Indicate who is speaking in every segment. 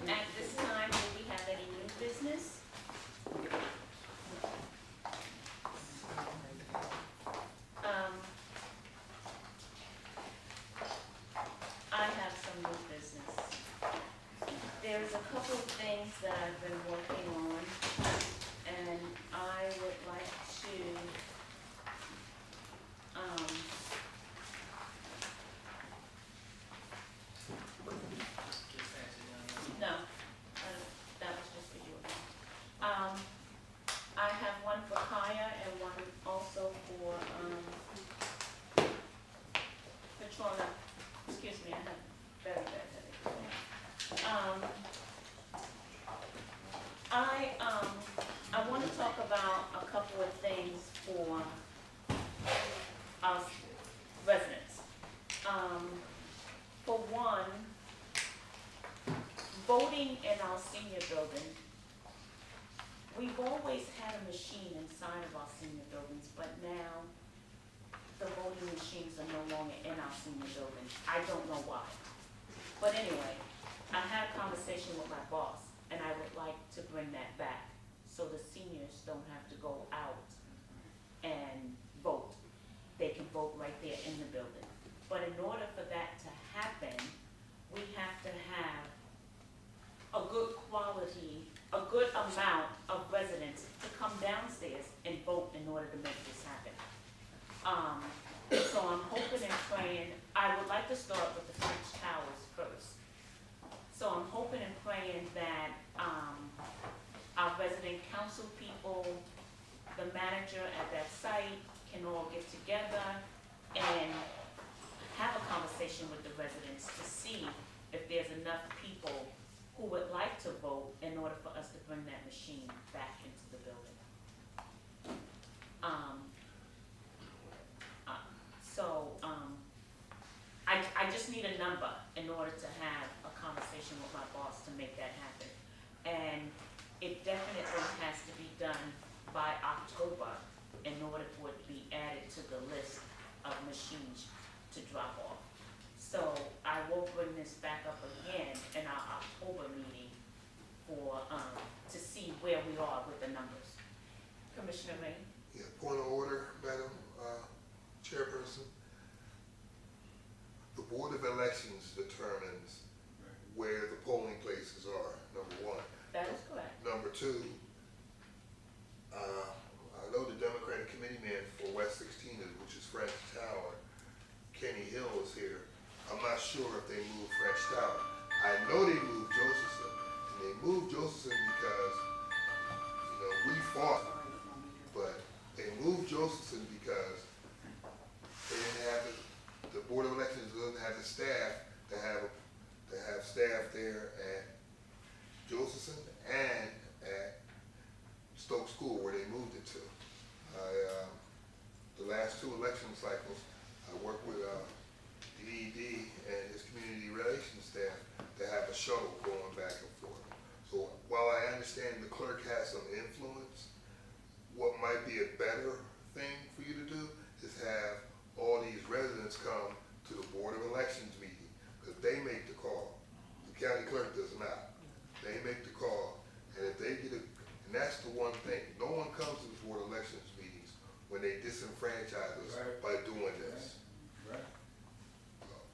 Speaker 1: At this time, do we have any new business? I have some new business. There's a couple of things that I've been working on, and I would like to, no, that was just for you. I have one for Kaya and one also for, Patrona. Excuse me, I have very bad headache. I want to talk about a couple of things for our residents. For one, voting in our senior building. We've always had a machine inside of our senior buildings, but now the voting machines are no longer in our senior building. I don't know why. But anyway, I had a conversation with my boss, and I would like to bring that back so the seniors don't have to go out and vote. They can vote right there in the building. But in order for that to happen, we have to have a good quality, a good amount of residents to come downstairs and vote in order to make this happen. So I'm hoping and praying, I would like to start with the French Towers first. So I'm hoping and praying that our resident council people, the manager at that site can all get together and have a conversation with the residents to see if there's enough people who would like to vote in order for us to bring that machine back into the building. I just need a number in order to have a conversation with my boss to make that happen. And it definitely has to be done by October in order for it to be added to the list of machines to drop off. So I will bring this back up again in our October meeting for, to see where we are with the numbers. Commissioner Ray?
Speaker 2: Yeah, point of order, Madam Chairperson. The Board of Elections determines where the polling places are, number one.
Speaker 1: That is correct.
Speaker 2: Number two, I know the Democratic Committee man for West 16, which is French Tower, Kenny Hill is here. I'm not sure if they moved French Tower. I know they moved Josephson, and they moved Josephson because, you know, we fought, but they moved Josephson because they didn't have the Board of Elections doesn't have the staff to have staff there at Josephson and at Stoke School where they moved it to. The last two election cycles, I worked with the ED and his community relations staff to have a shuttle going back and forth. So while I understand the clerk has some influence, what might be a better thing for you to do is have all these residents come to the Board of Elections meeting, because they make the call. The county clerk does not. They make the call, and if they get and that's the one thing, no one comes to the Board of Elections meetings when they disenfranchise us by doing this.
Speaker 3: Right.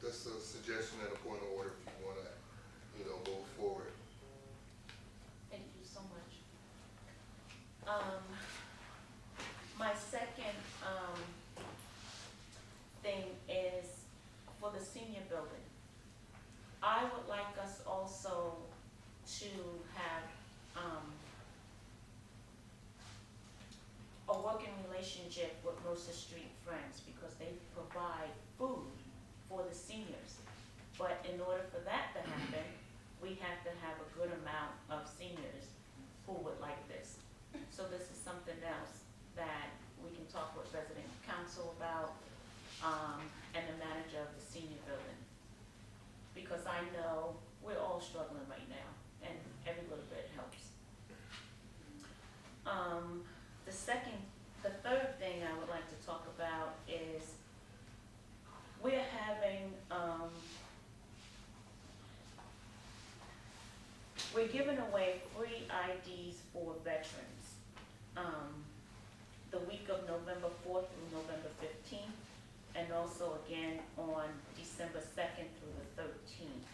Speaker 2: That's a suggestion and a point of order if you want to, you know, move forward.
Speaker 1: Thank you so much. My second thing is for the senior building. I would like us also to have a working relationship with Mercer Street Friends because they provide food for the seniors. But in order for that to happen, we have to have a good amount of seniors who would like this. So this is something else that we can talk with resident council about, and the manager of the senior building. Because I know we're all struggling right now, and every little bit helps. The third thing I would like to talk about is we're having we're giving away free IDs for veterans. The week of November 4th through November 15th, and also again on December 2nd through the 13th.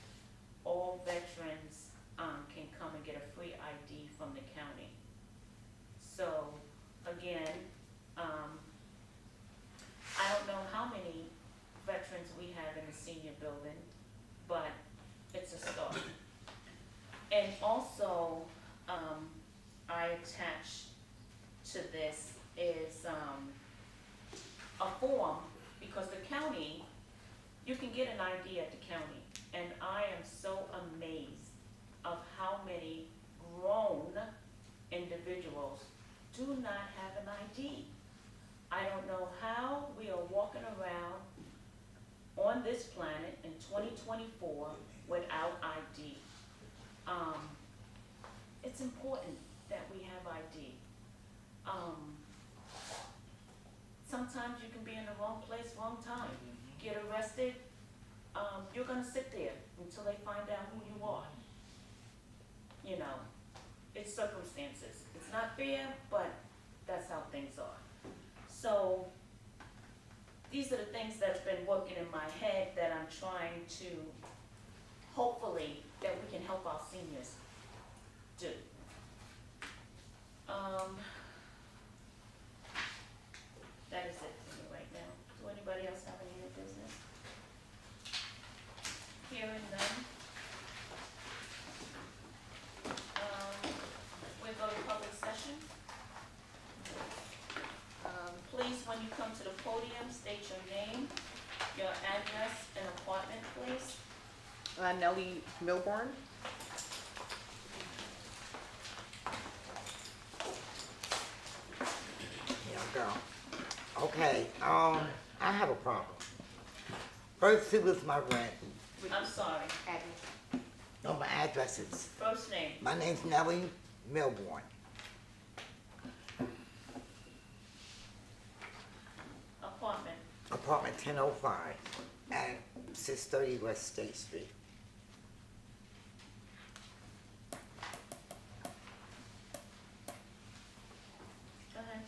Speaker 1: All veterans can come and get a free ID from the county. So again, I don't know how many veterans we have in the senior building, but it's a start. And also, I attached to this is a form, because the county, you can get an ID at the county, and I am so amazed of how many grown individuals do not have an ID. I don't know how we are walking around on this planet in 2024 without ID. It's important that we have ID. Sometimes you can be in the wrong place, wrong time, get arrested, you're gonna sit there until they find out who you are. You know, it's circumstances. It's not fair, but that's how things are. So, these are the things that's been working in my head that I'm trying to, hopefully, that we can help our seniors do. That is it for me right now. Do anybody else have any other business? Hearing none. We'll go to public session. Please, when you come to the podium, state your name, your address and appointment, please.
Speaker 3: Nellie Milburn.
Speaker 4: Yeah, girl. Okay, I have a problem. First, it was my rent.
Speaker 1: I'm sorry.
Speaker 4: No, my addresses.
Speaker 1: First name.
Speaker 4: My name's Nellie Milburn.
Speaker 1: Appointment.
Speaker 4: Apartment 1005 at 630 West State Street.
Speaker 1: Go ahead.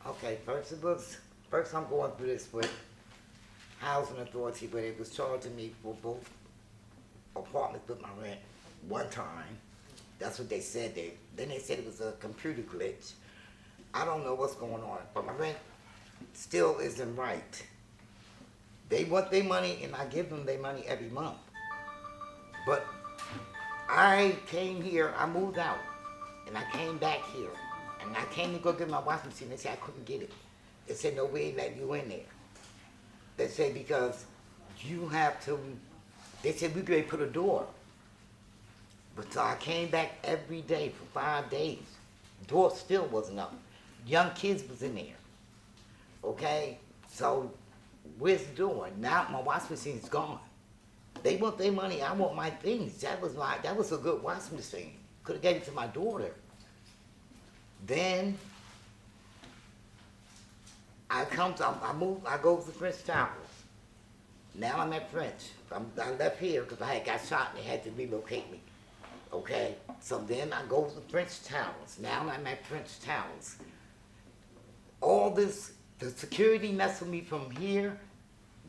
Speaker 4: Okay, first I'm going through this with Housing Authority, where they was charging me for both apartments with my rent one time. That's what they said. Then they said it was a computer glitch. I don't know what's going on, but my rent still isn't right. They want their money, and I give them their money every month. But I came here, I moved out, and I came back here, and I came to go get my washing machine. They said I couldn't get it. They said, no, we ain't letting you in there. They said, because you have to, they said, we could put a door. But so I came back every day for 5 days. Door still wasn't up. Young kids was in there. Okay? So, where's the door? Now my washing machine's gone. They want their money, I want my things. That was a good washing machine. Could have gave it to my daughter. Then I go to French Towers. Now I'm at French. I left here because I had got shot and they had to relocate me. Okay, so then I go to French Towers. Now I'm at French Towers. All this, the security messed with me from here.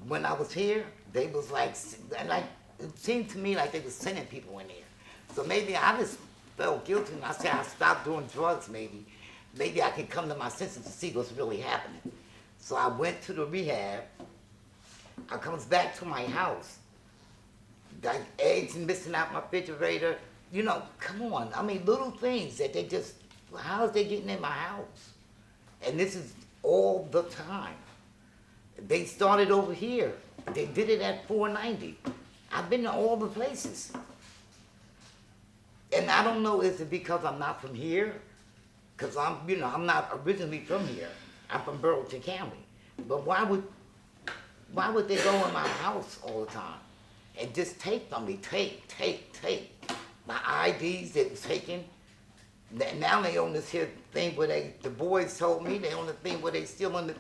Speaker 4: When I was here, they was like, it seemed to me like they was sending people in there. So maybe I just felt guilty and I said I stopped doing drugs maybe. Maybe I can come to my senses to see what's really happening. So I went to the rehab. I comes back to my house. Got eggs missing out my refrigerator. You know, come on. I mean, little things that they just, how is they getting in my house? And this is all the time. They started over here. They did it at 490. I've been to all the places. And I don't know, is it because I'm not from here? Because I'm not originally from here. I'm from Burlington County. But why would they go in my house all the time and just take from me, take. My IDs they was taken. Now they on this here thing where the boys told me they on the thing where they stealing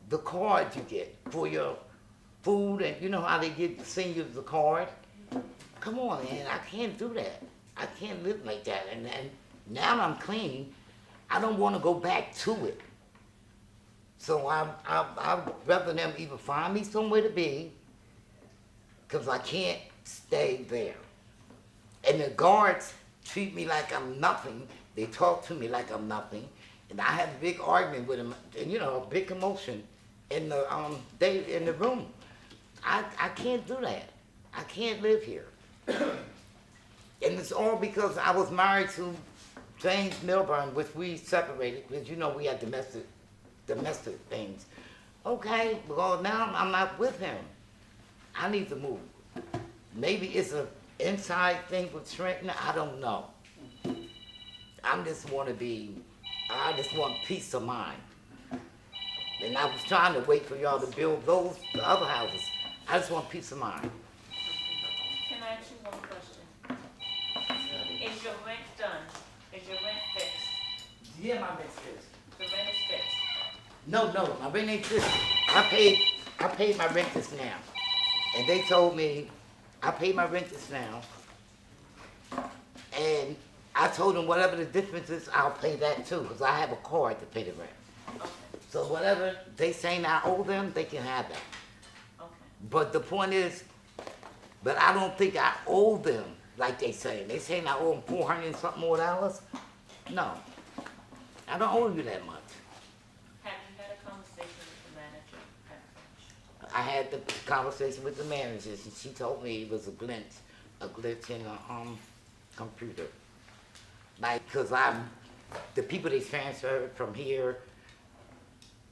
Speaker 4: the card you get for your food, and you know how they give seniors the card. Come on, man, I can't do that. I can't live like that. And now I'm clean. I don't want to go back to it. So I'd rather them either find me somewhere to be, because I can't stay there. And the guards treat me like I'm nothing. They talk to me like I'm nothing. And I had a big argument with them, and you know, a big commotion in the room. I can't do that. I can't live here. And it's all because I was married to James Milburn, which we separated, because you know we had domestic things. Okay, well now I'm not with him. I need to move. Maybe it's an inside thing with Trenton, I don't know. I just want peace of mind. And I was trying to wait for y'all to build the other houses. I just want peace of mind.
Speaker 1: Can I ask you one question? Is your rent done? Is your rent fixed?
Speaker 4: Yeah, my rent's fixed.
Speaker 1: The rent is fixed.
Speaker 4: No, my rent ain't fixed. I paid my rent just now. And they told me, I paid my rent just now. And I told them whatever the difference is, I'll pay that too, because I have a card to pay the rent.
Speaker 1: Okay,
Speaker 4: So whatever they saying I owe them, they can have that.
Speaker 1: okay.
Speaker 4: But the point is, but I don't think I owe them like they say. They saying I owe them $400 and something more dollars. No, I don't owe you that much.
Speaker 1: Have you had a conversation with the manager at French?
Speaker 4: I had the conversation with the managers, and she told me it was a glitch in the computer. Like, cause the people they transferred from here,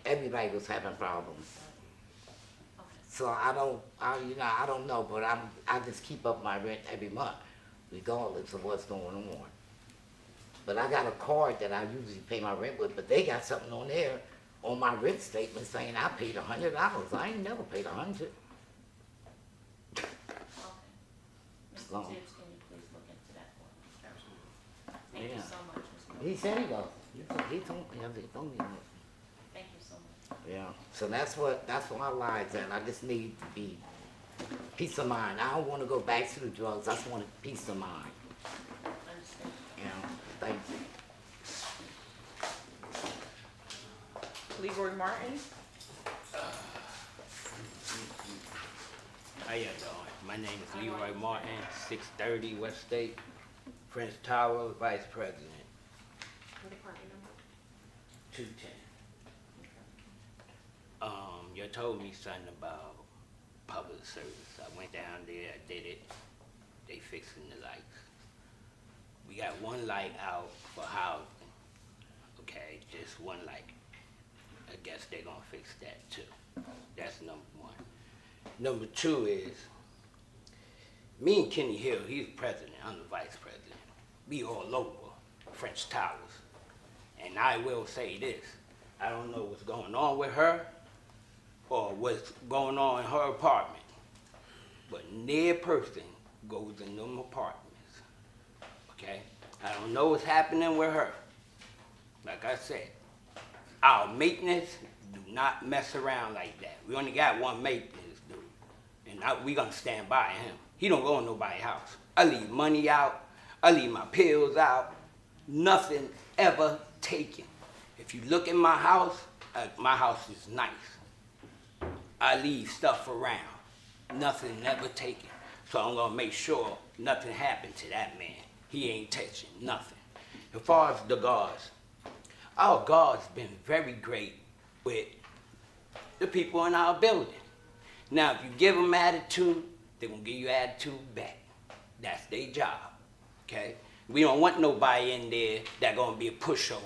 Speaker 4: everybody was having problems.
Speaker 1: Okay.
Speaker 4: So I don't know, but I just keep up my rent every month, regardless of what's going on. But I got a card that I usually pay my rent with, but they got something on there on my rent statement saying I paid $100. I ain't never paid $100.
Speaker 1: Okay. Mr.
Speaker 4: Long.
Speaker 1: Tibbs, can you please look into that for me?
Speaker 5: Absolutely.
Speaker 1: Thank you
Speaker 4: Yeah.
Speaker 1: so much, Mr.
Speaker 4: He said he was. He told me.
Speaker 1: Thank you so much.
Speaker 4: Yeah. So that's what our lives at. I just need to be peace of mind. I don't want to go back to the drugs. I just want peace of mind.
Speaker 1: Understand.
Speaker 4: You know. Thank you.
Speaker 3: Leroy Martin.
Speaker 5: How y'all doing? My name is Leroy Martin, 630 West State, French Tower, Vice President,
Speaker 3: What department number?
Speaker 5: 210. You told me something about public service. I went down there, I did it. They fixing the lights. We got one light out for housing. Okay, just one light. I guess they're gonna fix that too. That's number one. Number two is, me and Kenny Hill, he's president, I'm the vice president. We all over French Towers. And I will say this, I don't know what's going on with her or what's going on in her apartment, but near person goes in them apartments, okay? I don't know what's happening with her. Like I said, our maintenance do not mess around like that. We only got one maintenance dude, and we gonna stand by him. He don't go in nobody's house. I leave money out, I leave my pills out, nothing ever taken. If you look at my house is nice. I leave stuff around, nothing never taken. So I'm gonna make sure nothing happened to that man. He ain't touching nothing. As far as the guards, our guards been very great with the people in our building. Now, if you give them attitude, they're gonna give you attitude back. That's their job, okay? We don't want nobody in there that gonna be a pushover.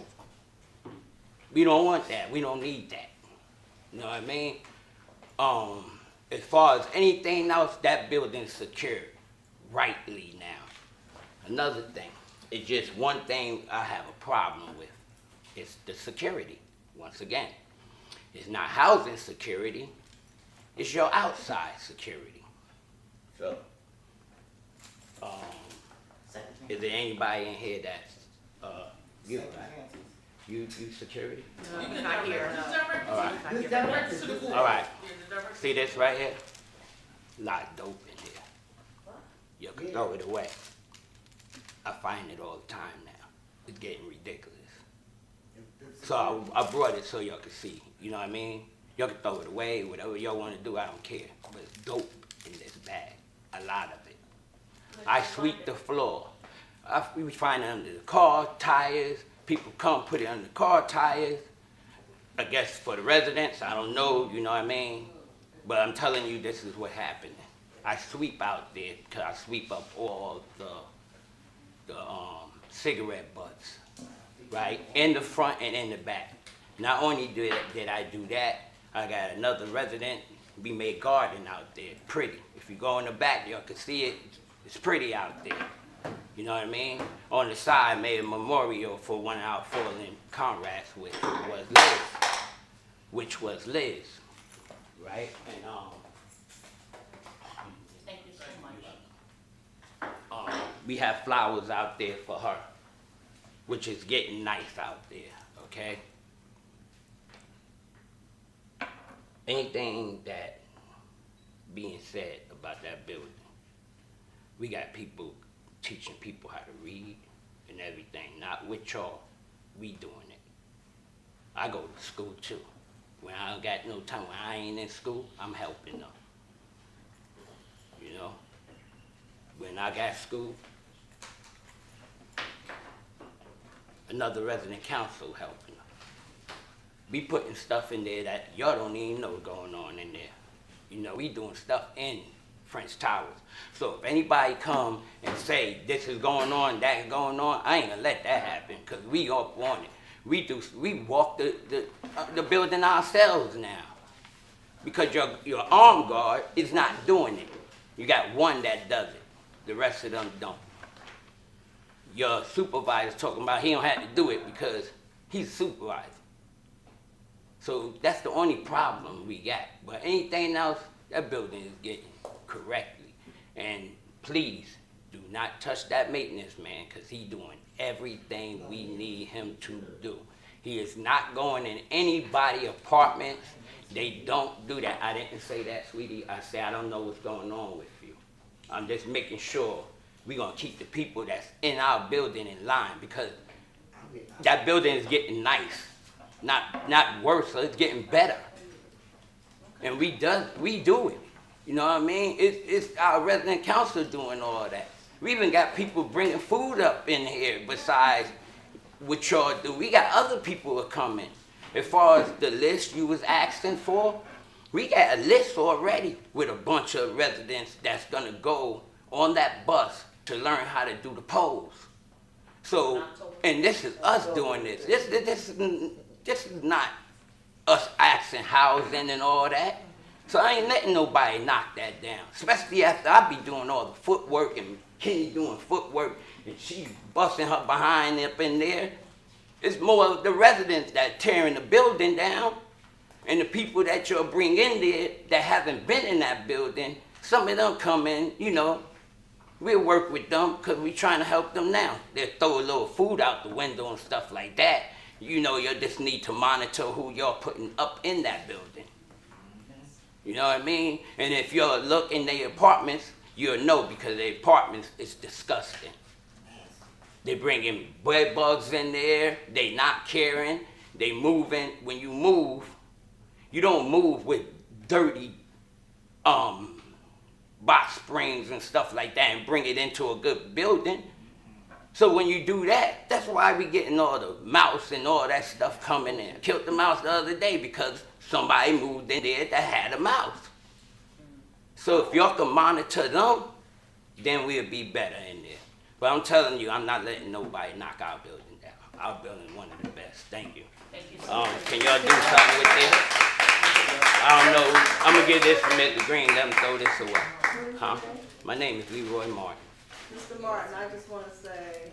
Speaker 5: We don't want that, we don't need that. You know what I mean? As far as anything else, that building's secured rightly now. Another thing, it's just one thing I have a problem with. It's the security, once again. It's not housing security, it's your outside security. So, is there anybody in here that's, you, right? You security?
Speaker 3: No, he's not here.
Speaker 5: All right.
Speaker 3: He's not here.
Speaker 5: All right. See this right here? Lot of dope in here. You can throw it away. I find it all the time now. It's getting ridiculous. So I brought it so y'all could see. You know what I mean? Y'all can throw it away, whatever y'all want to do, I don't care. But it's dope in this bag, a lot of it. I sweep the floor. We find it under the car, tires. People come put it under the car tires. I guess for the residents, I don't know, you know what I mean? But I'm telling you, this is what happened. I sweep out there, because I sweep up all the cigarette butts, right? In the front and in the back. Not only did I do that, I got another resident. We made garden out there, pretty. If you go in the back, y'all can see it. It's pretty out there. You know what I mean? On the side, made a memorial for one of our fallen comrades, which was Liz, right? And
Speaker 1: Thank you so much.
Speaker 5: we have flowers out there for her, which is getting nice out there, okay? Anything that being said about that building, we got people teaching people how to read and everything, not with y'all, we doing it. I go to school too. When I don't got no time, when I ain't in school, I'm helping them. You know? When I got school, another resident council helping them. We putting stuff in there that y'all don't even know going on in there. You know, we doing stuff in French Towers. So if anybody come and say this is going on, that is going on, I ain't gonna let that happen, because we up on it. We walk the building ourselves now, because your armed guard is not doing it. You got one that does it. The rest of them don't. Your supervisor's talking about he don't have to do it because he's a supervisor. So that's the only problem we got. But anything else, that building is getting correctly. And please, do not touch that maintenance man, because he's doing everything we need him to do. He is not going in anybody's apartments. They don't do that. I didn't say that, sweetie. I said I don't know what's going on with you. I'm just making sure we're going to keep the people that's in our building in line, because that building is getting nice. Not worse, so it's getting better. And we do it. You know what I mean? It's our resident council doing all that. We even got people bringing food up in here besides what y'all do. We got other people who are coming. As far as the list you was asking for, we got a list already with a bunch of residents that's gonna go on that bus to learn how to do the poles. So, and this is us doing this. This is not us asking housing and all that. So I ain't letting nobody knock that down, especially after I be doing all the footwork and Kenny doing footwork and she busting her behind up in there. It's more of the residents that tearing the building down, and the people that you'll bring in there that haven't been in that building, some of them come in, you know, we'll work with them because we're trying to help them now. They'll throw a little food out the window and stuff like that. You know, you just need to monitor who you're putting up in that building. You know what I mean? And if you'll look in their apartments, you'll know, because their apartments is disgusting. They bringing bed bugs in there. They not caring. They moving. When you move, you don't move with dirty box springs and stuff like that and bring it into a good building. So when you do that, that's why we getting all the mouse and all that stuff coming in. Killed the mouse the other day because somebody moved in there that had a mouse. So if y'all can monitor them, then we'll be better in there. But I'm telling you, I'm not letting nobody knock our building down. Our building is one of the best. Thank you.
Speaker 1: Thank you so much.
Speaker 5: Can y'all do something with this? I don't know. I'm going to give this to Mr. Green. Let him throw this away. Huh? My name is Leroy Martin.
Speaker 6: Mr. Martin, I just want to say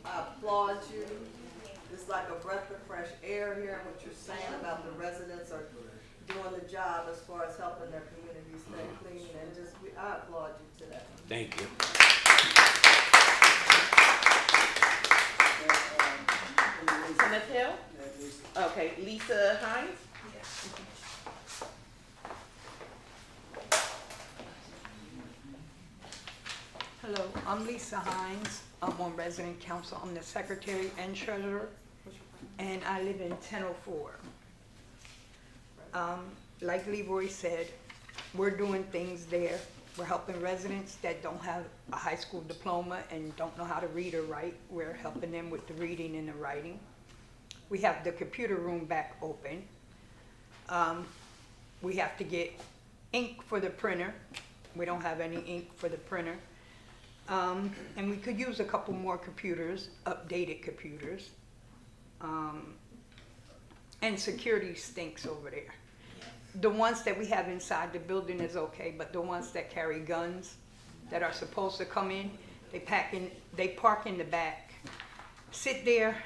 Speaker 6: I applaud you. It's like a breath of fresh air here, what you're saying about the residents are doing the job as far as helping their community stay clean, and just, I applaud you to that.
Speaker 5: Thank you.
Speaker 3: Smith Hill? Okay, Lisa Hines?
Speaker 7: Hello, I'm Lisa Hines. I'm on resident council. I'm the secretary and treasurer, and I live in 1004. Like Leroy said, we're doing things there. We're helping residents that don't have a high school diploma and don't know how to read or write. We're helping them with the reading and the writing. We have the computer room back open. We have to get ink for the printer. We don't have any ink for the printer. And we could use a couple more computers, updated computers. And security stinks over there. The ones that we have inside the building is okay, but the ones that carry guns that are supposed to come in, they park in the back, sit there,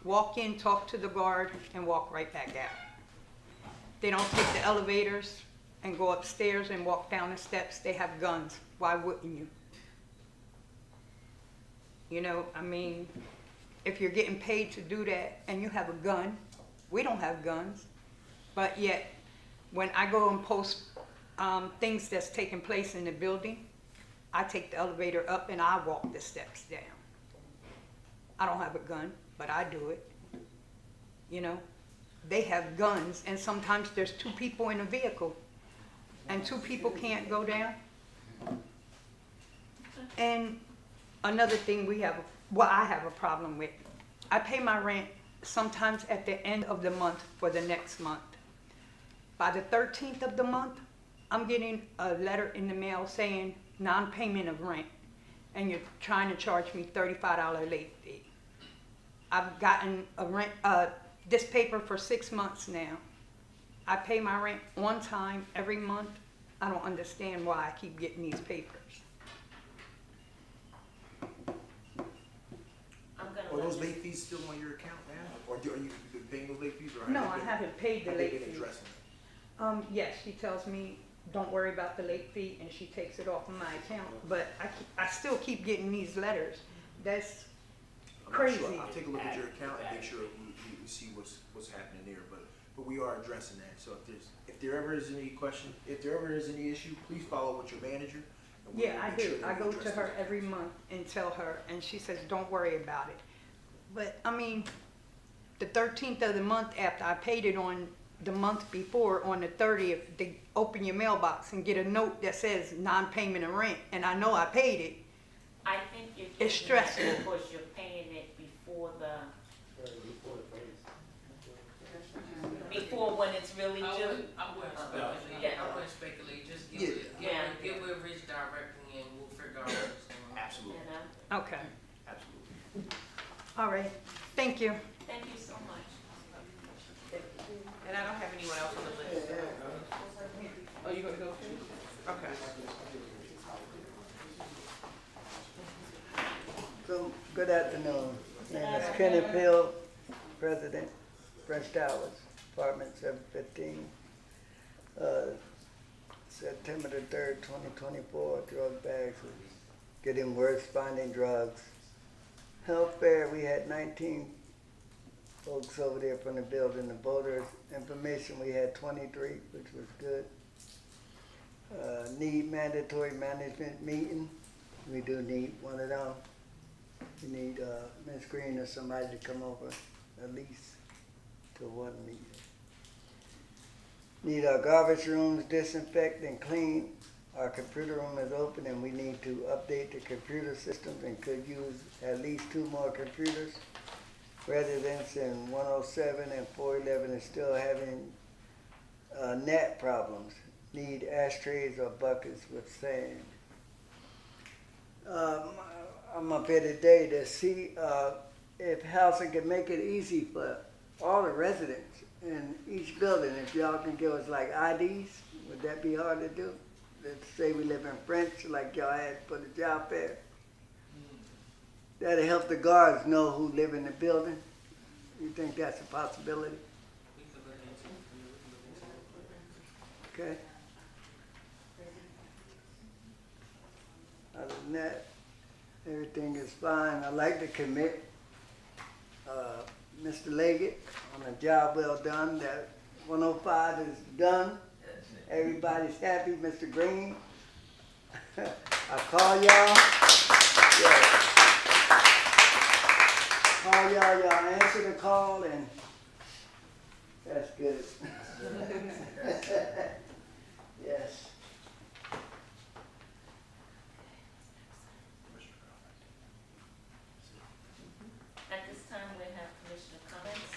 Speaker 7: walk in, talk to the guard, and walk right back out. They don't take the elevators and go upstairs and walk down the steps. They have guns. Why wouldn't you? You know, I mean, if you're getting paid to do that and you have a gun, we don't have guns, but yet when I go and post things that's taking place in the building, I take the elevator up and I walk the steps down. I don't have a gun, but I do it. You know, they have guns, and sometimes there's 2 people in a vehicle, and 2 people can't go down. And another thing I have a problem with, I pay my rent sometimes at the end of the month for the next month. By the 13th of the month, I'm getting a letter in the mail saying non-payment of rent, and you're trying to charge me $35 late fee. I've gotten this paper for 6 months now. I pay my rent on time every month. I don't understand why I keep getting these papers.
Speaker 8: Are those late fees still on your account now? Or are you paying those late fees? Or
Speaker 7: No, I haven't paid the
Speaker 8: have they
Speaker 7: late
Speaker 8: been
Speaker 7: fee.
Speaker 8: addressing it?
Speaker 7: Yes, she tells me, don't worry about the late fee, and she takes it off of my account. But I still keep getting these letters. That's
Speaker 8: I'm not
Speaker 7: crazy.
Speaker 8: sure. I'll take a look at your account and make sure we see what's happening there. But we are addressing that. So if there ever is any question, if there ever is any issue, please follow with your manager. And
Speaker 7: Yeah, I
Speaker 8: make sure
Speaker 7: do.
Speaker 8: that
Speaker 7: I
Speaker 8: we
Speaker 7: go to
Speaker 8: address
Speaker 7: her
Speaker 8: those.
Speaker 7: every month and tell her, and she says, don't worry about it. But, I mean, the 13th of the month after I paid it on the month before, on the 30th, they open your mailbox and get a note that says non-payment of rent, and I know I paid it.
Speaker 1: I think you're
Speaker 7: It's
Speaker 1: getting that
Speaker 7: stressful.
Speaker 1: because you're paying it before when it's really due.
Speaker 9: I wouldn't speculate,
Speaker 1: Yeah.
Speaker 9: I wouldn't speculate, just
Speaker 8: Yeah.
Speaker 9: give it Rich directly and we'll figure out what's going on.
Speaker 8: Absolutely.
Speaker 1: You know?
Speaker 7: Okay.
Speaker 8: Absolutely.
Speaker 7: All right. Thank you.
Speaker 1: Thank you so much.
Speaker 3: And I don't have anyone else on the list. Oh, you gonna go too? Okay.
Speaker 10: So, good afternoon. My name is Kenneth Hill, President, French Towers, Apartment 715. September the 3rd, 2024, drug bags was getting worse, finding drugs. Health fair, we had 19 folks over there from the building. The voters information, we had 23, which was good. Need mandatory management meeting. We do need one of them. We need Ms. Green or somebody to come over at least to one meeting. Need our garbage rooms disinfected and cleaned. Our computer room is open and we need to update the computer systems and could use at least 2 more computers. Residents in 107 and 411 is still having net problems. Need ashtrays or buckets with sand. I'm up here today to see if housing can make it easy for all the residents in each building. If y'all can give us like IDs, would that be hard to do? Let's say we live in French, like y'all had for the job fair. That'll help the guards know who live in the building. You think that's a possibility?
Speaker 9: We could look into it.
Speaker 10: Okay. Other than that, everything is fine. I'd like to commit Mr. Leggett on a job well done. That 105 is done. Everybody's happy. Mr. Green, I call y'all. right, y'all answer the call and that's good. Yes.
Speaker 1: At this time, we have commissioner comments.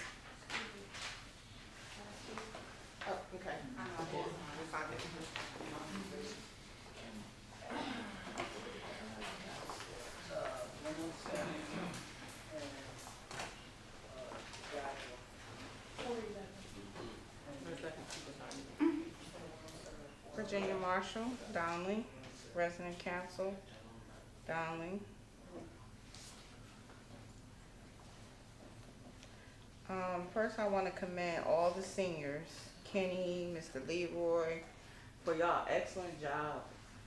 Speaker 3: Oh, okay.
Speaker 11: Virginia Marshall, Downey, Resident Council, Downey. First I want to commend all the seniors, Kenny, Mr. Leroy, for y'all excellent job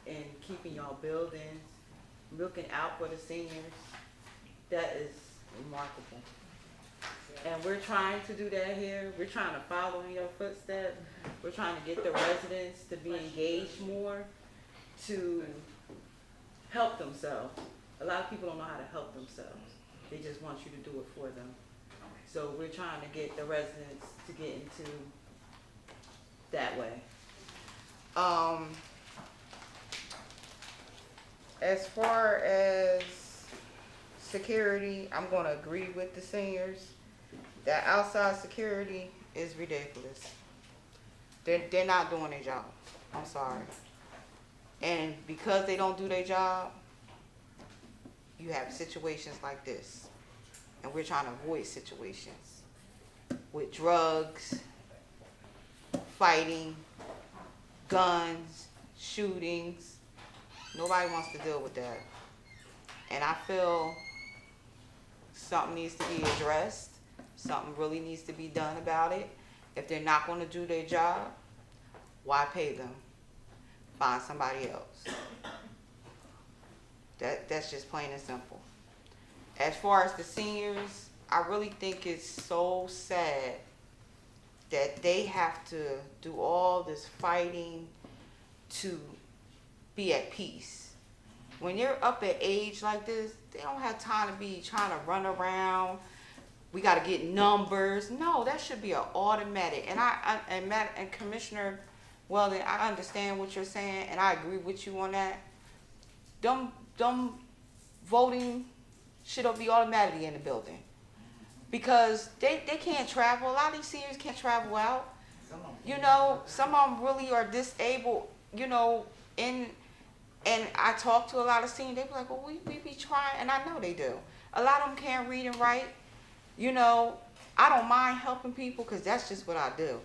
Speaker 11: in keeping y'all buildings, looking out for the seniors. That is remarkable. And we're trying to do that here. We're trying to follow in your footsteps. We're trying to get the residents to be engaged more, to help themselves. A lot of people don't know how to help themselves. They just want you to do it for them. So we're trying to get the residents to get into that way. As far as security, I'm going to agree with the seniors. That outside security is ridiculous. They're not doing their job. I'm sorry. And because they don't do their job, you have situations like this. And we're trying to avoid situations with drugs, fighting, guns, shootings. Nobody wants to deal with that. And I feel something needs to be addressed. Something really needs to be done about it. If they're not going to do their job, why pay them? Find somebody else. That's just plain and simple. As far as the seniors, I really think it's so sad that they have to do all this fighting to be at peace. When you're up at age like this, they don't have time to be trying to run around. We got to get numbers. No, that should be an automatic. And Commissioner Weldon, I understand what you're saying, and I agree with you on that. Them voting should be automatically in the building, because they can't travel. A lot of these seniors can't travel out. You know, some of them really are disabled. You know, and I talk to a lot of seniors. They be like, "Well, we be trying," and I know they do. A lot of them can't read and write. You know, I don't mind helping people because that's just what I do.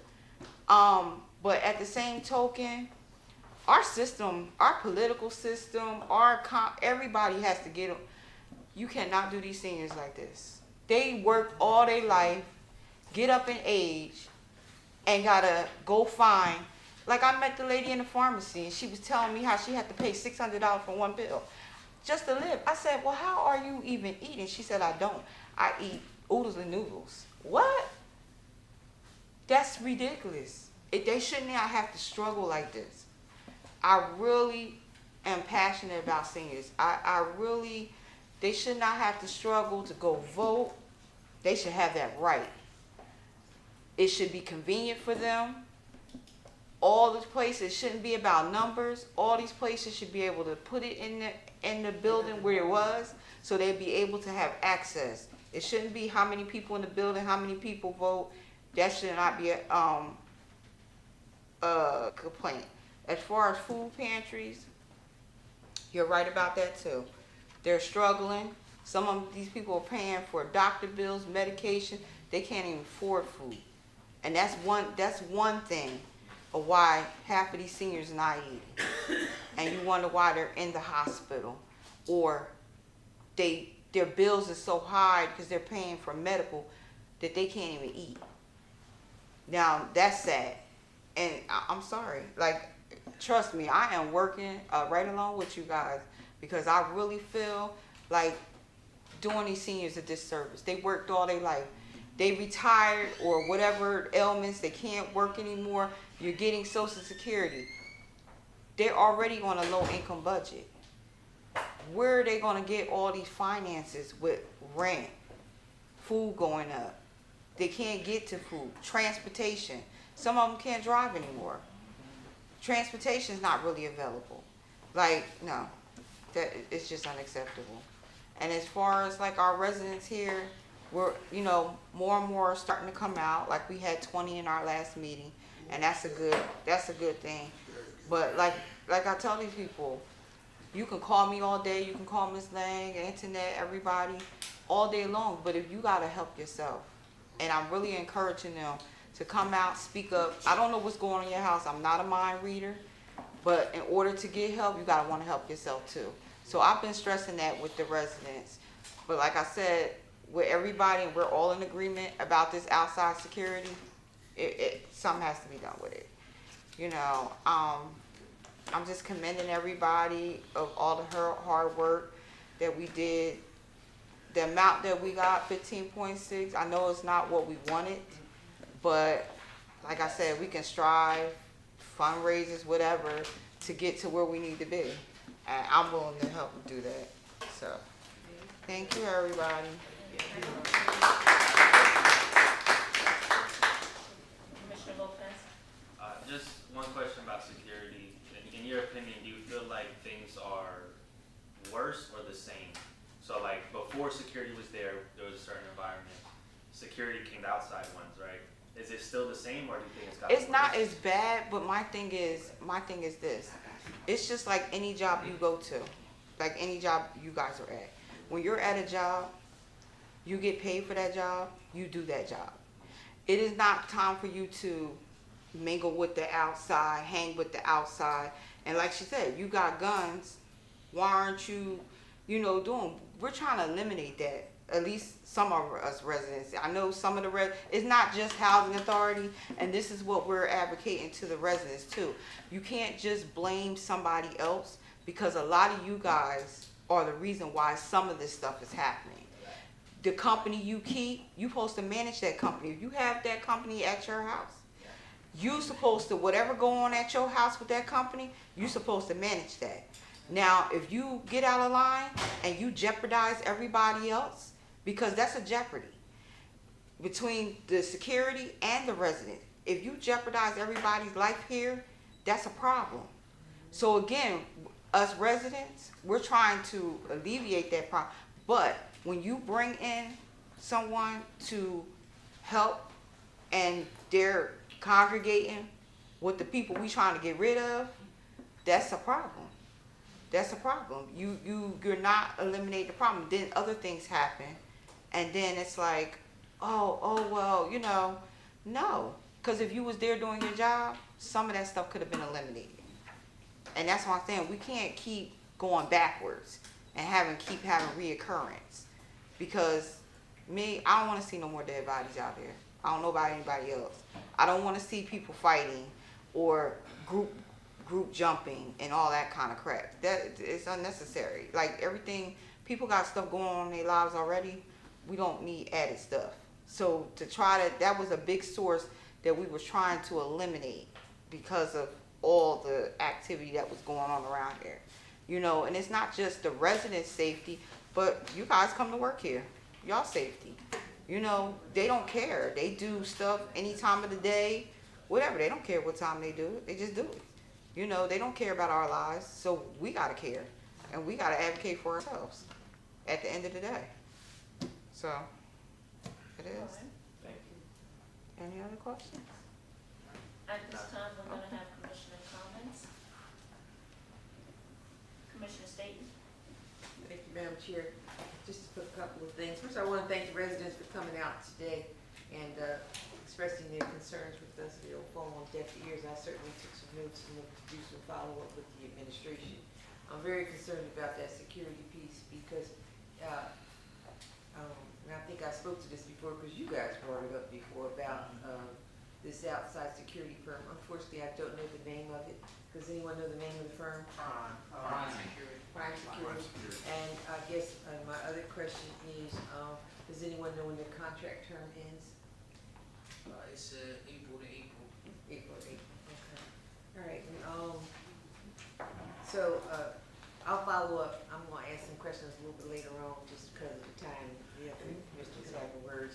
Speaker 11: But at the same token, our system, our political system, everybody has to get them. You cannot do these seniors like this. They work all their life, get up in age, and gotta go find. Like, I met the lady in the pharmacy, and she was telling me how she had to pay $600 for one pill just to live. I said, well, how are you even eating? She said, I don't. I eat oodles and noodles. What? That's ridiculous. They shouldn't have to struggle like this. I really am passionate about seniors. They should not have to struggle to go vote. They should have that right. It should be convenient for them. All the places shouldn't be about numbers. All these places should be able to put it in the building where it was, so they'd be able to have access. It shouldn't be how many people in the building, how many people vote. That should not be a complaint. As far as food pantries, you're right about that too. They're struggling. Some of these people are paying for doctor bills, medication. They can't even afford food. And that's one thing of why half of these seniors are not eating. And you wonder why they're in the hospital, or their bills are so high because they're paying for medical that they can't even eat. Now, that's sad. And I'm sorry. Like, trust me, I am working right along with you guys, because I really feel like doing these seniors a disservice. They worked all their life. They retired or whatever ailments, they can't work anymore. You're getting Social Security. They're already on a low income budget. Where are they going to get all these finances with rent, food going up. They can't get to food. Transportation. Some of them can't drive anymore. Transportation is not really available. Like, no, that it's just unacceptable. And as far as like our residents here, we're, you know, more and more are starting to come out. Like we had 20 in our last meeting, and that's a good thing. But like I tell these people, you can call me all day, you can call Miss Lang, internet, everybody, all day long. But if you gotta help yourself, and I'm really encouraging them to come out, speak up. I don't know what's going on in your house. I'm not a mind reader, but in order to get help, you gotta want to help yourself too. So I've been stressing that with the residents. But like I said, with everybody, and we're all in agreement about this outside security, something has to be done with it. You know, I'm just commending everybody of all the hard work that we did. The amount that we got, 15.6, I know it's not what we wanted, but like I said, we can strive, fundraisers, whatever, to get to where we need to be. And I'm willing to help do that. So, thank you, everybody.
Speaker 1: Commissioner Lopez?
Speaker 12: Just one question about security. In your opinion, do you feel like things are worse or the same? So like before security was there was a certain environment. Security came to outside ones, right? Is it still the same, or do you think it's got
Speaker 11: It's
Speaker 12: worse?
Speaker 11: not as bad, but my thing is this. It's just like any job you go to, like any job you guys are at. When you're at a job, you get paid for that job, you do that job. It is not time for you to mingle with the outside, hang with the outside. And like she said, you got guns, why aren't you, doing? We're trying to eliminate that. At least some of us residents. I know some of the it's not just housing authority, and this is what we're advocating to the residents too. You can't just blame somebody else, because a lot of you guys are the reason why some of this stuff is happening. The company you keep, you're supposed to manage that company. If you have that company at your house, you're supposed to, whatever go on at your house with that company, you're supposed to manage that. Now, if you get out of line and you jeopardize everybody else, because that's a jeopardy between the security and the resident. If you jeopardize everybody's life here, that's a problem. So again, us residents, we're trying to alleviate that problem. But when you bring in someone to help and they're congregating with the people we trying to get rid of, that's a problem. That's a problem. You're not eliminating the problem. Then other things happen. And then it's like, well, no. Because if you was there doing your job, some of that stuff could have been eliminated. And that's what I'm saying. We can't keep going backwards and keep having reoccurrence. Because I don't want to see no more dead bodies out there. I don't know about anybody else. I don't want to see people fighting or group jumping and all that kind of crap. That it's unnecessary. Like everything, people got stuff going on in their lives already. We don't need added stuff. So that was a big source that we were trying to eliminate because of all the activity that was going on around here. And it's not just the residents' safety, but you guys come to work here. Y'all safety. They don't care. They do stuff any time of the day, whatever. They don't care what time they do it. They just do it. They don't care about our lives. So we gotta care. And we gotta advocate for ourselves at the end of the day. So, it is.
Speaker 12: Thank you.
Speaker 11: Any other questions?
Speaker 1: At this time, we're gonna have commissioner comments. Commissioner Staton?
Speaker 13: Thank you, Madam Chair. Just a couple of things. First, I want to thank the residents for coming out today and expressing their concerns with us. They don't fall on deaf ears. I certainly took some notes and looked to do some follow-up with the administration. I'm very concerned about that security piece because and I think I spoke to this before because you guys brought it up before about this outside security firm. Unfortunately, I don't know the name of it. Does anyone know the name of the firm?
Speaker 9: Prime security.
Speaker 13: Prime Security. And I guess my other question is, does anyone know when their contract term ends?
Speaker 9: It's April to April.
Speaker 13: April, okay. All right, so I'll follow up. I'm gonna ask some questions a little bit later on just because of the time. We have to Mr. have a word.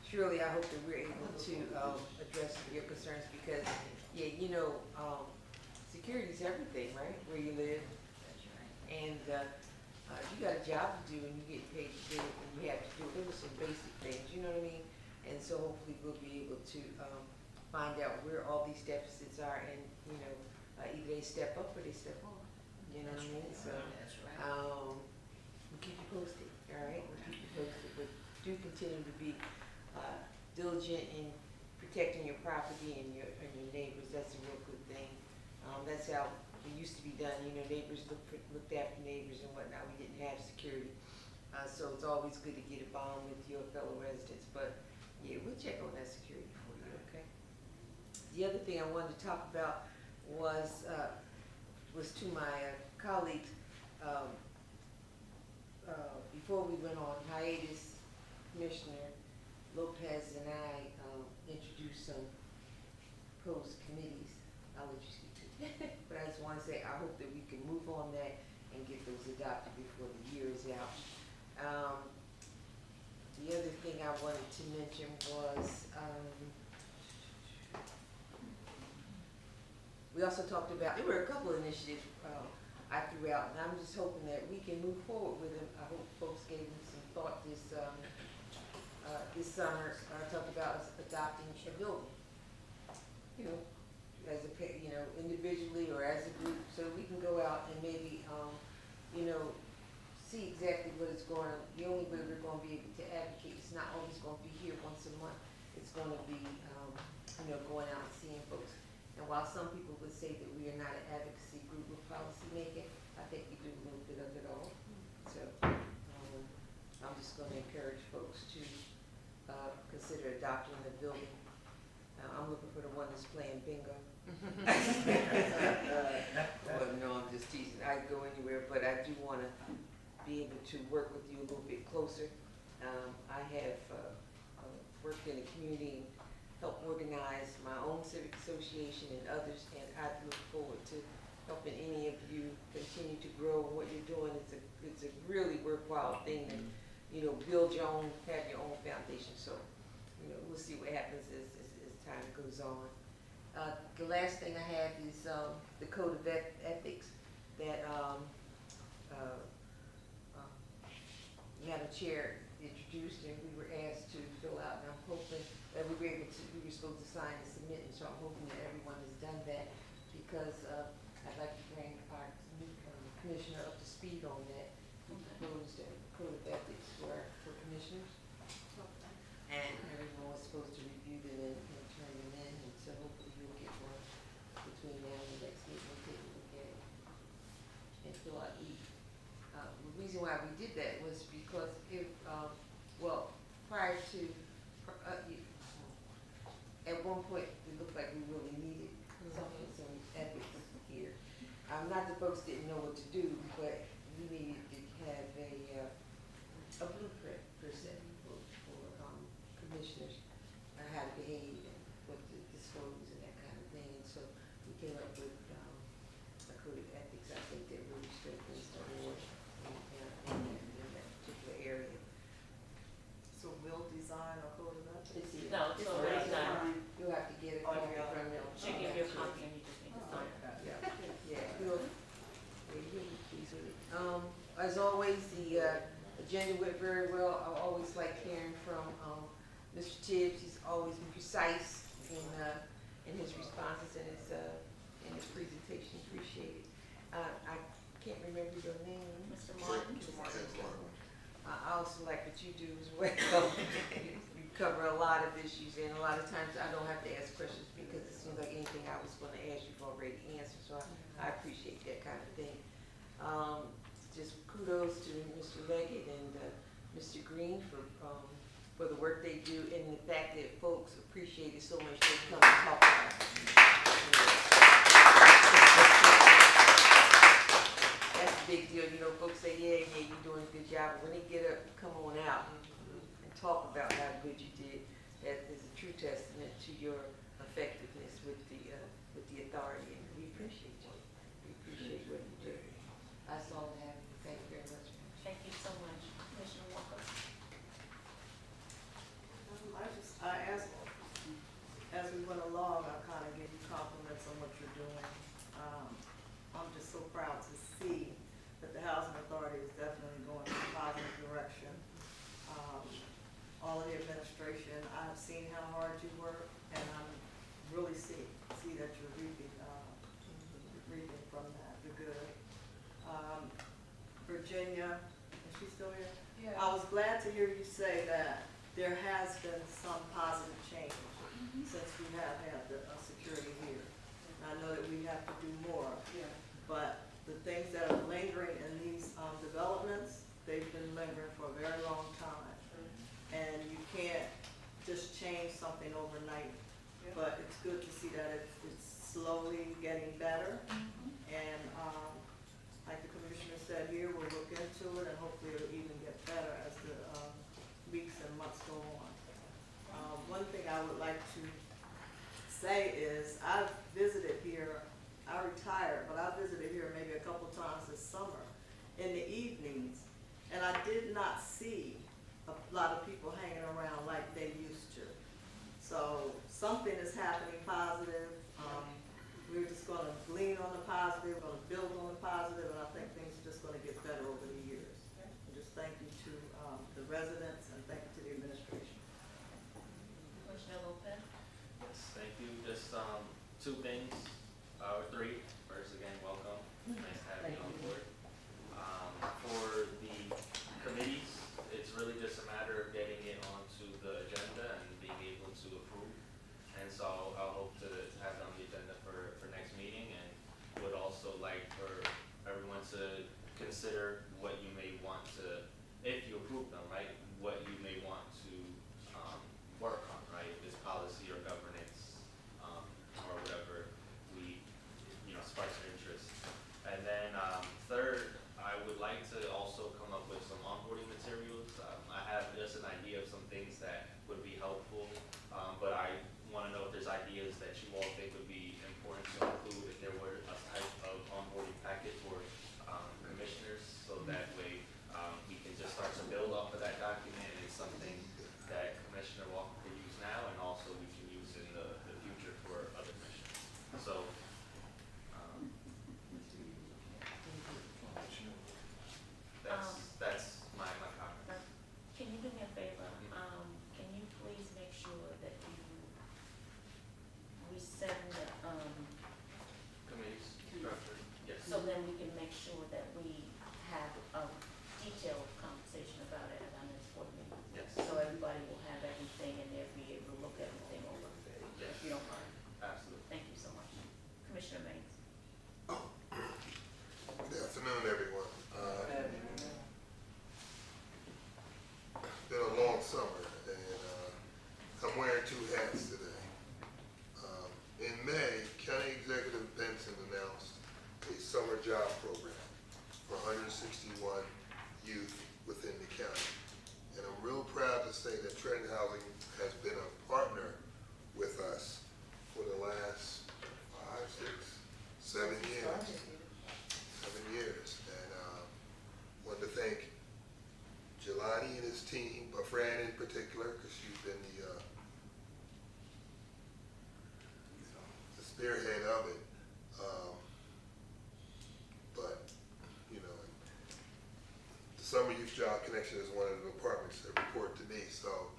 Speaker 13: Surely I hope that we're able to, address your concerns because, yeah, you know, security is everything, right, where you live. And, you got a job to do and you get paid to do it and you have to do it. Those are some basic things, you know what I mean? And so hopefully we'll be able to, find out where all these deficits are and, you know, either they step up or they step off, you know what I mean? So, we'll keep you posted, all right? We'll keep you posted, but do continue to be, diligent in protecting your property and your neighbors. That's a real good thing. That's how it used to be done, you know, neighbors looked after neighbors and whatnot. We didn't have security. So it's always good to get a bond with your fellow residents, but yeah, we'll check on that security for you, okay? The other thing I wanted to talk about was to my colleagues, before we went on hiatus, Commissioner Lopez and I introduced some proposed committees. I'll let you speak to it. But I just want to say I hope that we can move on that and get those adopted before the year is out. The other thing I wanted to mention was we also talked about, there were a couple of initiatives I threw out, and I'm just hoping that we can move forward with them. I hope folks gave them some thought this summer. Talked about us adopting a building, you know, as a, you know, individually or as a group, so we can go out and maybe, you know, see exactly what is going on. The only way we're going to be able to advocate is not always going to be here once a month. It's going to be, you know, going out and seeing folks. And while some people would say that we are not an advocacy group with policy making, I think we do a little bit of it all. So I'm just going to encourage folks to consider adopting the building. I'm looking for the one that's playing bingo. Well, no, I'm just teasing. I can go anywhere, but I do want to be able to work with you a little bit closer. I have worked in the community, helped organize my own civic association and others, and I look forward to helping any of you continue to grow what you're doing. It's a really worthwhile thing to, you know, build your own, have your own foundation. So, you know, we'll see what happens as time goes on. The last thing I have is the code of ethics that Madam Chair introduced, and we were asked to fill out, and I'm hoping that we were supposed to sign and submit, and so I'm hoping that everyone has done that, because I'd like to bring our new commissioner up to speed on that. We proposed a code of ethics for commissioners, and everyone was supposed to review them and turn them in, and so hopefully you'll get one between now and the next meeting. We'll take a look at it and fill out each. The reason why we did that was because well, prior to, at one point, it looked like we really needed something, some ethics here. Not that folks didn't know what to do, but we needed to have a blueprint per se for commissioners, how to behave and what to disclose and that kind of thing. And so we came up with a code of ethics. I think that really strengthens the board in that particular area.
Speaker 6: So we'll design a code of ethics?
Speaker 1: No, it's already done.
Speaker 13: You'll have to get it from them.
Speaker 1: She'll give you a copy and you just need to sign it.
Speaker 13: Yeah, you'll be pleased with it. As always, the agenda went very well. I always like hearing from Mr. Tibbs. He's always precise in his responses and his presentation. Appreciate it. I can't remember your name.
Speaker 1: Mr. Martin?
Speaker 13: I also like what you do as well. You cover a lot of issues, and a lot of times I don't have to ask questions because it seems like anything I was going to ask you've already answered, so I appreciate that kind of thing. Just kudos to Mr. Leggett and Mr. Green for the work they do and the fact that folks appreciate it so much they come and talk about it. That's a big deal. You know, folks say, yeah, you're doing a good job. But when they get up, come on out and talk about how good you did. That is a true testament to your effectiveness with the authority, and we appreciate you. We appreciate what you do. That's all I have. Thank you very much.
Speaker 1: Thank you so much. Commissioner Walker?
Speaker 6: all of the administration. I've seen how hard you work, and I'm really see that you're reaping from that, the good. Virginia, is she still here?
Speaker 13: Yeah.
Speaker 6: I was glad to hear you say that there has been some positive change since we have had the security here. And I know that we have to do more, but the things that are lingering in these developments, they've been lingering for a very long time. And you can't just change something overnight, but it's good to see that it's slowly getting better. And like the commissioner said here, we'll look into it, and hopefully it'll even get better as the weeks and months go on. One thing I would like to say is I've visited here. I retired, but I visited here maybe a couple times this summer in the evenings, and I did not see a lot of people hanging around like they used to. So something is happening positive. We're just going to lean on the positive, we're going to build on the positive, and I think things are just going to get better over the years. And just thank you to the residents, and thank you to the administration.
Speaker 1: Commissioner Lopez?
Speaker 12: Yes, thank you. Just two things, or three. First, again, welcome. Nice to have you on board. For the committees, it's really just a matter of getting it onto the agenda and being able to approve. And so I'll hope to have it on the agenda for next meeting, and would also like for everyone to consider what you may want to, if you approve them, right, what you may want to work on, right, if it's policy or governance, or whatever we, sparks your interest. And then third, I would like to also come up with some onboarding materials. I have just an idea of some things that would be helpful, but I want to know if there's ideas that you all think would be important to include if there were a type of onboarding packet for commissioners, so that way we can just start to build off of that document, and it's something that Commissioner Walker could use now, and also we can use in the future for other commissioners. So that's my comment.
Speaker 1: Can you do me a favor? Can you please make sure that we send the,
Speaker 12: Committees, structure, yes.
Speaker 1: so then we can make sure that we have a detailed conversation about it at our next board meeting.
Speaker 12: Yes.
Speaker 1: So everybody will have everything, and they'll be able to look everything over,
Speaker 12: Yes.
Speaker 1: if you don't mind.
Speaker 12: Absolutely.
Speaker 1: Thank you so much. Commissioner Mays?
Speaker 2: Good afternoon, everyone. Been a long summer, and I'm wearing two hats today. In May, County Executive Benson announced a summer job program for 161 youth within the county. And I'm real proud to say that Trenton Housing has been a partner with us for the last 5, 6, 7 years. 7 years. And wanted to thank Jelani and his team, but Fran in particular, because she's been the spearhead of it. But, the Summer Youth Job Connection is one of the departments that report to me, so,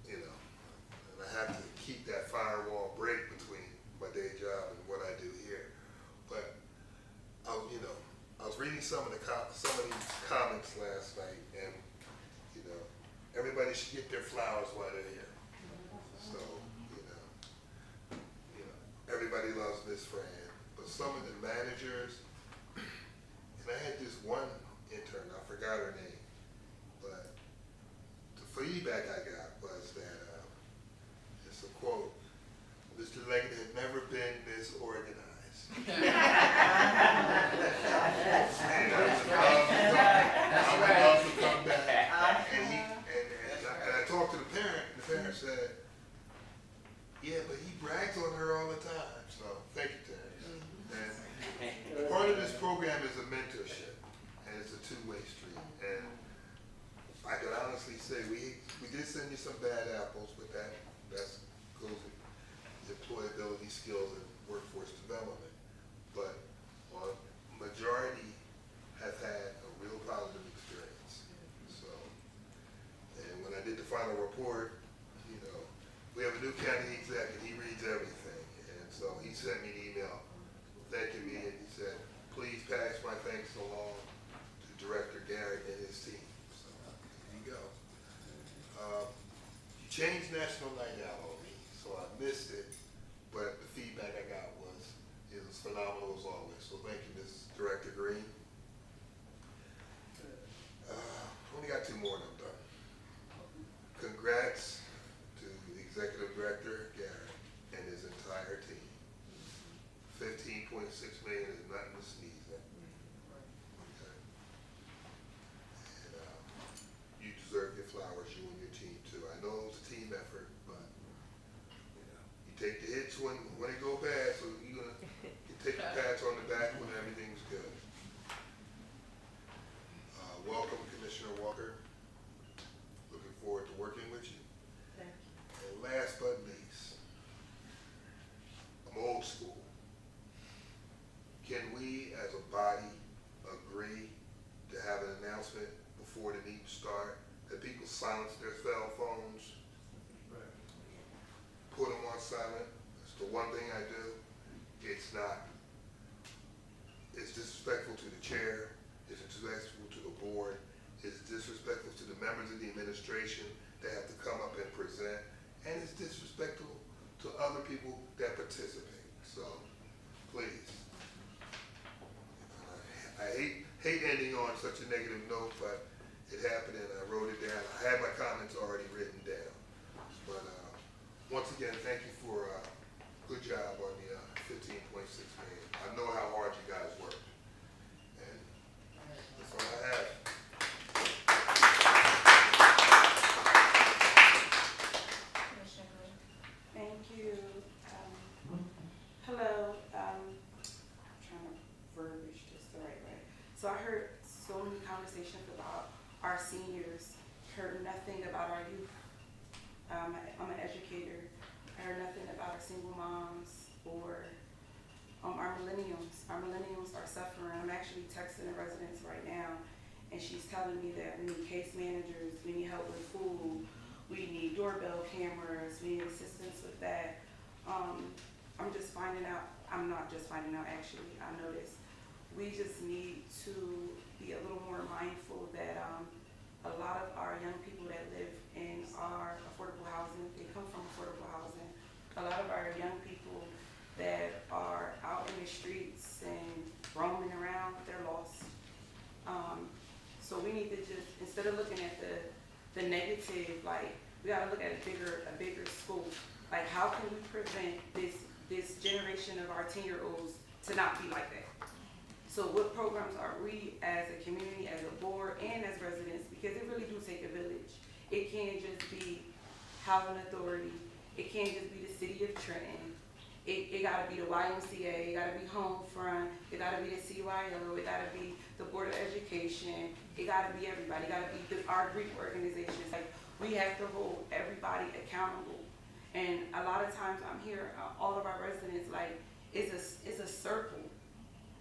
Speaker 2: and I have to keep that firewall break between my day job and what I do here. But, I was reading some of these comments last night, and, everybody should get their flowers while they're here. So, everybody loves Miss Fran, but some of the managers, and I had this one intern, I forgot her name, but the feedback I got was that, it's a quote, Mr. Leggett had never been this organized. And I would love to come back. And I talked to the parent said, yeah, but he brags on her all the time. So thank you, Terry. And part of this program is a mentorship, and it's a two-way street. And I can honestly say we did send you some bad apples, but that goes with employability skills and workforce development. But majority have had a real positive experience. So, and when I did the final report, report, you know, we have a new county exec and he reads everything. And so he sent me an email thanking me and he said, please pass my thanks along to Director Garrett and his team. So there you go. You changed National Night Out on me, so I missed it, but the feedback I got was, it was phenomenal as always. So thank you, Ms. Director Green. Only got 2 more and I'm done. Congrats to the Executive Director, Garrett, and his entire team. 15.6 million is nothing to sneeze at. Okay. And you deserve your flowers, you and your team too. I know it was a team effort, but you know, you take the hits when it go bad, so you take the pats on the back when everything's good. Welcome, Commissioner Walker. Looking forward to working with you.
Speaker 6: Thank you.
Speaker 2: And last but not least, I'm old school. Can we, as a body, agree to have an announcement before the meeting start that people silence their cell phones? Right. Put them on silent. That's the one thing I do. It's disrespectful to the chair. It's disrespectful to the board. It's disrespectful to the members of the administration that have to come up and present. And it's disrespectful to other people that participate. So, please. I hate ending on such a negative note, but it happened and I wrote it down. I had my comments already written down. But once again, thank you for a good job on the 15.6 million. I know how hard you guys worked. And that's all I have.
Speaker 1: Commissioner Green?
Speaker 14: Thank you. Hello. I'm trying to verbiage this the right way. So I heard so many conversations about our seniors. Heard nothing about our youth. I'm an educator. I heard nothing about our single moms or our millennials. Our millennials are suffering. I'm actually texting the residents right now, and she's telling me that we need case managers, we need help with food, we need doorbell cameras, we need assistance with that. I'm just finding out, I'm not just finding out actually, I noticed, we just need to be a little more mindful that a lot of our young people that live in our affordable housing, they come from affordable housing. A lot of our young people that are out in the streets and roaming around, they're lost. So we need to just, instead of looking at the negative, like, we gotta look at a bigger scope. Like, how can we prevent this generation of our 10-year-olds to not be like that? So what programs are we as a community, as a board, and as residents, because it really do take a village. It can't just be housing authority. It can't just be the city of Trenton. It gotta be the YMCA, it gotta be Homefront, it gotta be the CYO, it gotta be the Board of Education, it gotta be everybody, it gotta be our Greek organizations. Like, we have to hold everybody accountable. And a lot of times I'm here, all of our residents, like, it's a circle.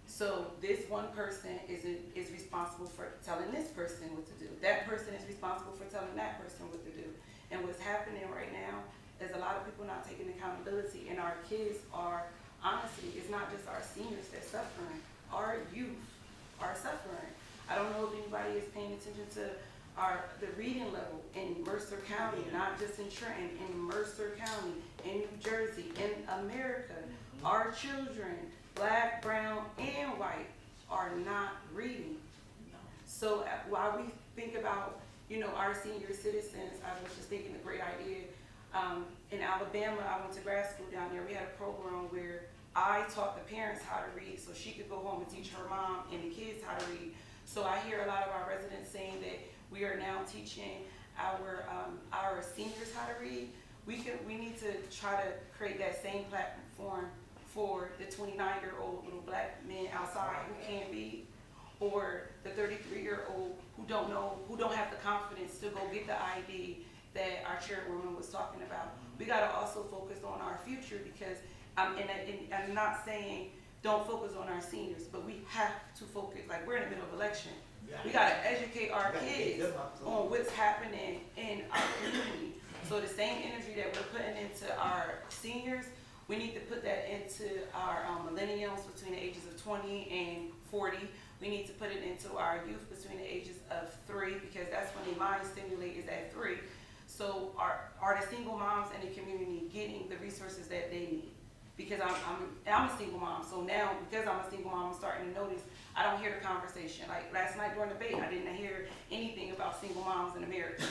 Speaker 14: So this one person is responsible for telling this person what to do. That person is responsible for telling that person what to do. And what's happening right now is a lot of people not taking accountability, and our kids are, honestly, it's not just our seniors that's suffering. Our youth are suffering. I don't know if anybody is paying attention to the reading level in Mercer County, not just in Trenton, in Mercer County, in New Jersey, in America. Our children, black, brown, and white, are not reading. So while we think about, our senior citizens, I was just thinking a great idea. In Alabama, I went to grad school down there. We had a program where I taught the parents how to read so she could go home and teach her mom and the kids how to read. So I hear a lot of our residents saying that we are now teaching our seniors how to read. We need to try to create that same platform for the 29-year-old little black men outside who can't read, or the 33-year-old who don't have the confidence to go get the ID that our chairwoman was talking about. We gotta also focus on our future, because and I'm not saying don't focus on our seniors, but we have to focus, like, we're in the middle of election. We gotta educate our kids on what's happening in our community. So the same energy that we're putting into our seniors, we need to put that into our millennials between the ages of 20 and 40. We need to put it into our youth between the ages of 3, because that's when the mind stimulate is at 3. So are the single moms in the community getting the resources that they need? Because I'm a single mom, so now because I'm a single mom, I'm starting to notice I don't hear the conversation. Like last night during the debate, I didn't hear anything about single moms in America.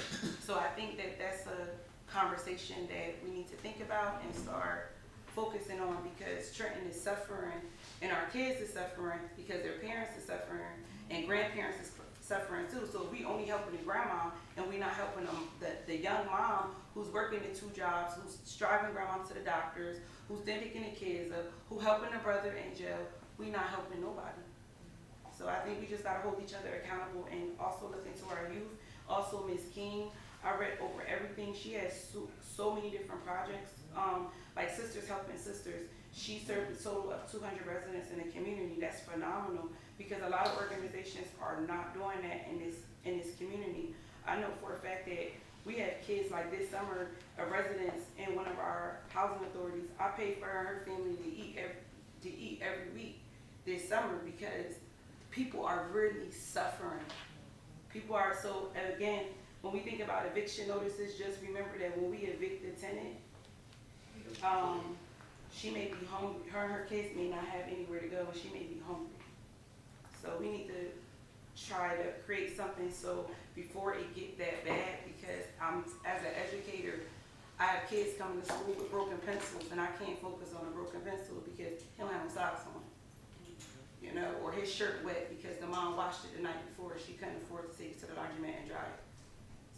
Speaker 14: So I think that that's a conversation that we need to think about and start focusing on, because Trenton is suffering and our kids is suffering because their parents are suffering and grandparents is suffering too. So if we only helping the grandma and we're not helping them, the young mom who's working the 2 jobs, who's driving grandma to the doctors, who's then picking the kids up, who helping her brother in jail, we not helping nobody. So I think we just gotta hold each other accountable and also look into our youth. Also, Ms. King, I read over everything. She has so many different projects, like Sisters Helping Sisters. She served a total of 200 residents in the community. That's phenomenal, because a lot of organizations are not doing that in this community. I know for a fact that we have kids like this summer, residents in one of our housing authorities. I paid for her and her family to eat every week this summer, because people are really suffering. People are, so again, when we think about eviction notices, just remember that when we evict the tenant, she may be hungry. Her and her kids may not have anywhere to go, and she may be hungry. So we need to try to create something so before it get that bad, because as an educator, I have kids coming to school with broken pencils, and I can't focus on a broken pencil because he don't have no socks on. You know, or his shirt wet because the mom washed it the night before. She couldn't afford to take it to the laundromat and dry it.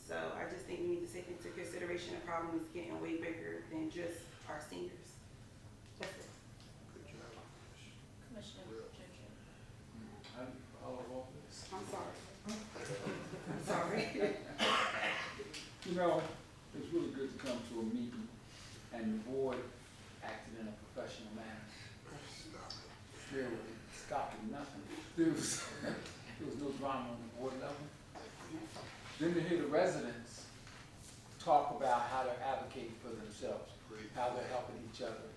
Speaker 14: So I just think we need to take into consideration the problem is getting way bigger than just our seniors. That's it.
Speaker 2: Good job.
Speaker 1: Commissioner Ginger.
Speaker 14: I'm sorry. I'm sorry.
Speaker 15: You know, it's really good to come to a meeting and the board acted in a professional manner. There was stopping nothing. There was no drama on the board level. Then to hear the residents talk about how they're advocating for themselves, how they're helping each other.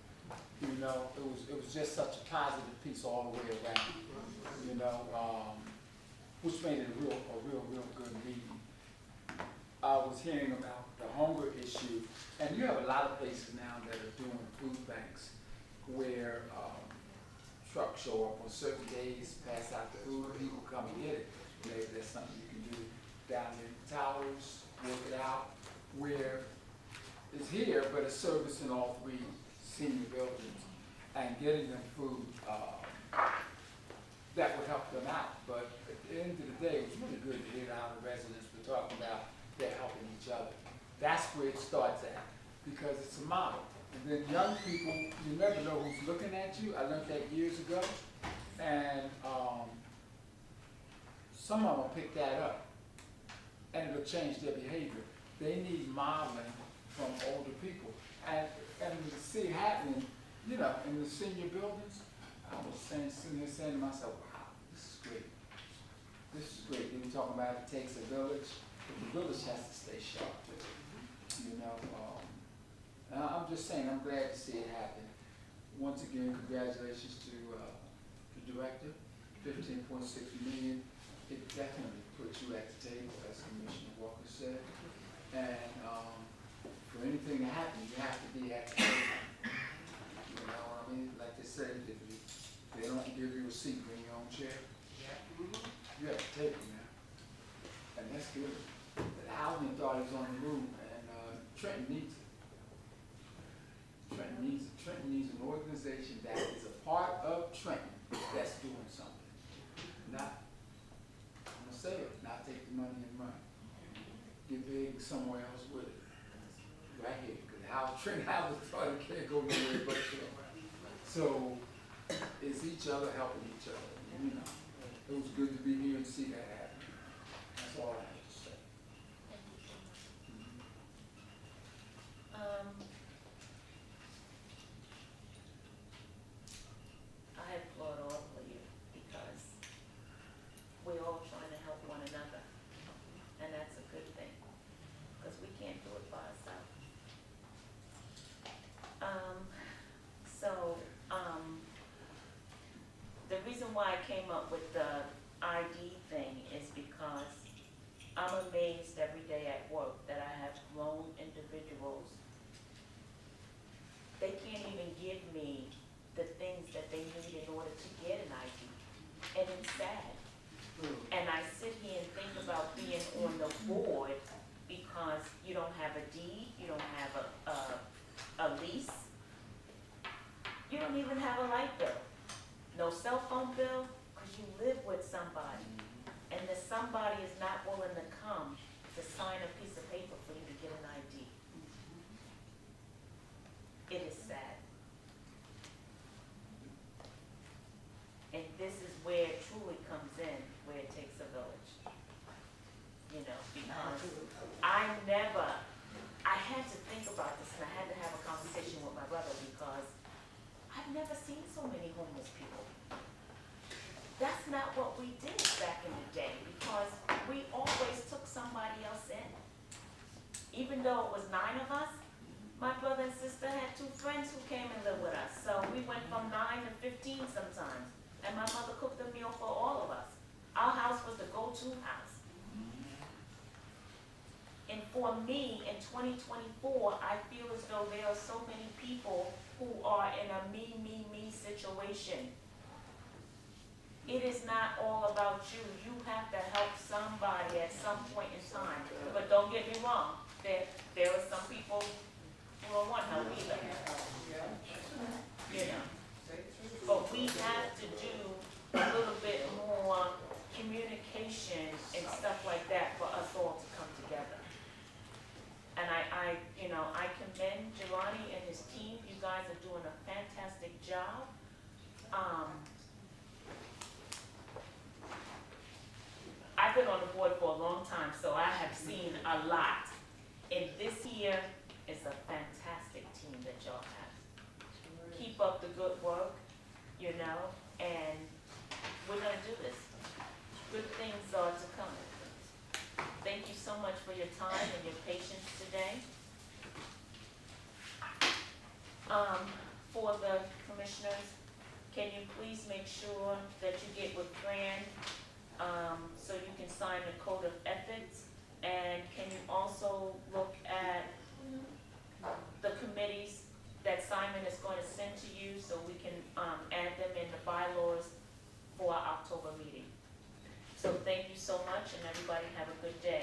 Speaker 15: You know, it was just such a positive piece all the way around. You know, which made it a real good meeting. I was hearing about the hunger issue, and you have a lot of places now that are doing food banks where trucks show up on certain days, pass out the food, people come and get it. Maybe that's something you can do down in Towers, work it out, where it's here, but it's servicing all 3 senior buildings and getting them food that would help them out. But at the end of the day, it was really good to hear how the residents were talking about they're helping each other. That's where it starts at, because it's a model. And then young people, you never know who's looking at you. I learned that years ago. And some of them pick that up, and it'll change their behavior. They need modeling from older people. And to see it happening, you know, in the senior buildings, I was sitting here saying to myself, wow, this is great. This is great. They were talking about it takes a village, but the village has to stay sharp too. You know, I'm just saying, I'm glad to see it happen. Once again, congratulations to the director, 15.6 million. It definitely puts you at the table, as Commissioner Walker said. And for anything to happen, you have to be at the table. You know what I mean? Like they say, if they don't give you a seat, bring your own chair. You have to take it now. And that's good. The housing authority's on the move, and Trenton needs it. Trenton needs it. Trenton needs an organization that is a part of Trenton that's doing something. Not, I'm gonna say it, not take the money and run. Get big somewhere else with it. Right here, because Trenton Housing Authority can't go nowhere but here. So it's each other helping each other. You know, it was good to be here and see that happen. That's all I have to say.
Speaker 1: I applaud all of you, because we're all trying to help one another, and that's a good thing, because we can't do it by ourselves. reason why I came up with the ID thing is because I'm amazed every day at work that I have grown individuals. They can't even give me the things that they need in order to get an ID. And it's sad. And I sit here and think about being on the board because you don't have a deed, you don't have a lease, you don't even have a light bill, no cell phone bill, because you live with somebody. And the somebody is not willing to come to sign a piece of paper for you to get an ID. It is sad. And this is where it truly comes in, where it takes a village. You know, because I had to think about this and I had to have a conversation with my brother because I've never seen so many homeless people. That's not what we did back in the day because we always took somebody else in. Even though it was 9 of us, my brother and sister had 2 friends who came and lived with us. So we went from 9 to 15 sometimes. And my mother cooked a meal for all of us. Our house was the go-to house. And for me, in 2024, I feel as though there are so many people who are in a me, me, me situation. It is not all about you. You have to help somebody at some point in time. But don't get me wrong, there are some people who don't want help either. You know. But we have to do a little bit more communication and stuff like that for us all to come together. And I commend Jelani and his team. You guys are doing a fantastic job. I've been on the board for a long time, so I have seen a lot. And this year is a fantastic team that y'all have. Keep up the good work, you know, and we're gonna do this. Good things are to come. Thank you so much for your time and your patience today. For the commissioners, can you please make sure that you get with Fran, so you can sign the code of ethics? And can you also look at the committees that Simon is going to send to you so we can add them in the bylaws for our October meeting? So thank you so much, and everybody have a good day.